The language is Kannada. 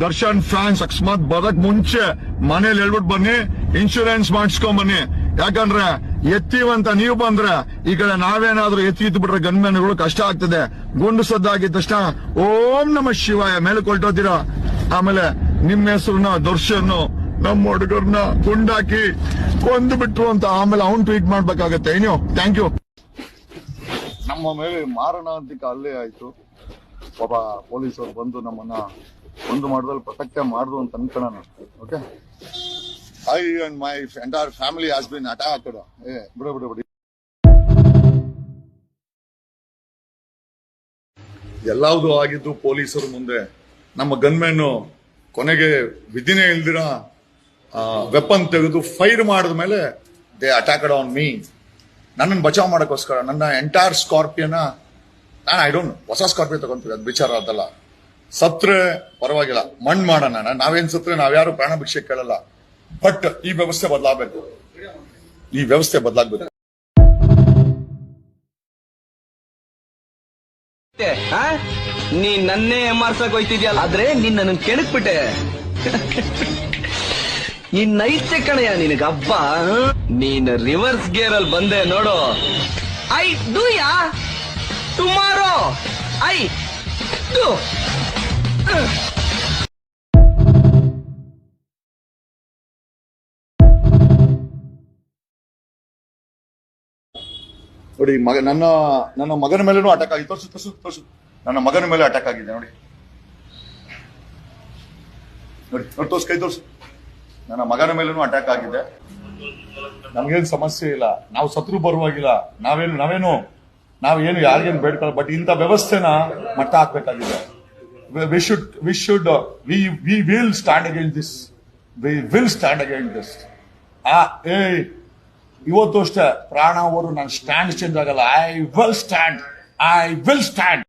ದರ್ಶನ್ ಫ್ಯಾನ್ಸ್ ಅಕಸ್ಮಾತ್ ಬರಕ್ ಮುಂಚೆ ಮನೇಲಿ ಹೇಳ್ಬಿಟ್ಟು ಬನ್ನಿ, ಇನ್ಶೂರೆನ್ಸ್ ಮಾಡಿಸ್ಕೊಂಡ್ ಬನ್ನಿ. ಯಾಕಂದ್ರೆ ಎತ್ತೀವಂತ ನೀವು ಬಂದ್ರೆ ಈ ಕಡೆ ನಾವೇನಾದ್ರೂ ಎತ್ತಿ ಬಿಟ್ರೆ ಗನ್ಮ್ಯಾನ್ಗಳು ಕಷ್ಟ ಆಗ್ತದೆ. ಗುಂಡು ಸದ್ದಾಗಿದ ತಕ್ಷಣ ಓಂ ನಮ ಶಿವಾಯ ಮೇಲೆ ಕೊಲ್ಟೋತೀರ. ಆಮೇಲೆ ನಿಮ್ಮ ಹೆಸರನ್ನ ದರ್ಶನ್ ನಮ್ಮ ಹುಡುಗರ್ನ ಗುಂಡಾಕಿ ಕೊಂದು ಬಿಟ್ರು ಅಂತ ಆಮೇಲೆ ಅವ್ನ್ ಟ್ವೀಟ್ ಮಾಡ್ಬೇಕಾಗತ್ತೆ. ಏನೋ ಥ್ಯಾಂಕ್ ಯು. ನಮ್ಮ ಮೇಲೆ ಮಾರಣಾಂತಿಕ ಹಲ್ಲೆ ಆಯ್ತು. ಒಬ್ಬ ಪೊಲೀಸರು ಬಂದು ನಮ್ಮನ್ನ ಒಂದು ಮಾಡದಲ್ಲಿ ಪ್ರೊಟೆಕ್ಟ್ ಮಾಡುದು ಅಂತ ಅನ್ಕೊಳ್ಳೋಣ. Okay, I and my entire family has been attacked. ಬಿಡು. ಎಲ್ಲಾವುದು ಆಗಿದ್ದು ಪೊಲೀಸರು ಮುಂದೆ. ನಮ್ಮ ಗನ್ಮ್ಯಾನ್ ಕೊನೆಗೆ ವಿಧಿನೇ ಇಲ್ದಿರ ವೆಪನ್ ತೆಗೆದು ಫೈರ್ ಮಾಡಿದ ಮೇಲೆ ದೇ ಅಟ್ಯಾಕ್ಡ್ ಆನ್ ಮೀ. ನನ್ನನ್ನು ಬಚಾವ್ ಮಾಡೋಕ್ಕೋಸ್ಕರ ನನ್ನ ಎಂಟೈರ್ ಸ್ಕಾರ್ಪಿಯನ್ ಐ ಡೋಂಟ್ ಹೊಸ ಸ್ಕಾರ್ಪಿಯೋ ತಗೊಂತೀವಿ, ಅದು ವಿಚಾರ ಅದಲ್ಲ. ಸತ್ರೆ ಪರವಾಗಿಲ್ಲ, ಮಣ್ಣು ಮಾಡೋಣ. ನಾವೇನ್ ಸತ್ರೆ ನಾವ್ಯಾರು ಪ್ರಾಣ ಭಿಕ್ಷೆ ಕೇಳಲ್ಲ. ಬಟ್ ಈ ವ್ಯವಸ್ಥೆ ಬದಲಾಗಬೇಕು, ಈ ವ್ಯವಸ್ಥೆ ಬದಲಾಗಬೇಕು. ನೀ ನನ್ನೇ ಮಾರ್ಸಕ್ ಹೋಯ್ತಿದ್ಯಲ್ಲ, ಆದ್ರೆ ನೀನ್ ನನ್ನ ಕೆಣಕ್ಬಿಟ್ಟೆ. ಇನ್ನೈತೆ ಕಣಯ್ಯ ನಿನಗ ಹಬ್ಬ. ನೀನ್ ರಿವರ್ಸ್ ಗೇರ್ ಅಲ್ಲಿ ಬಂದೆ ನೋಡು. I do yeah tomorrow I do. ನೋಡಿ, ನನ್ನ ಮಗನ ಮೇಲೂ ಅಟ್ಯಾಕ್ ಆಗಿದೆ. ತೋರ್ಸು. ನನ್ನ ಮಗನ ಮೇಲೆ ಅಟ್ಯಾಕ್ ಆಗಿದೆ ನೋಡಿ. ತೋರ್ಸು, ಕೈ ತೋರ್ಸು. ನನ್ನ ಮಗನ ಮೇಲೂ ಅಟ್ಯಾಕ್ ಆಗಿದೆ. ನಮ್ಗೇನು ಸಮಸ್ಯೆ ಇಲ್ಲ, ನಾವು ಸತ್ರು ಬರುವಾಗಿಲ್ಲ. ನಾವೇನು ಯಾರಿಗೇನು ಬೇಡ್ಕೊಳ್ಳ. ಬಟ್ ಇಂಥ ವ್ಯವಸ್ಥೆನ ಮಟ್ಟ ಹಾಕ್ಬೇಕಾಗಿದೆ. we will stand against this. We will stand against this. ಇವತ್ತು ಅಷ್ಟೇ ಪ್ರಾಣ ಹೋದ್ರು ನನ್ನ ಸ್ಟ್ಯಾಂಡ್ ಚೇಂಜ್ ಆಗಲ್ಲ. I will stand.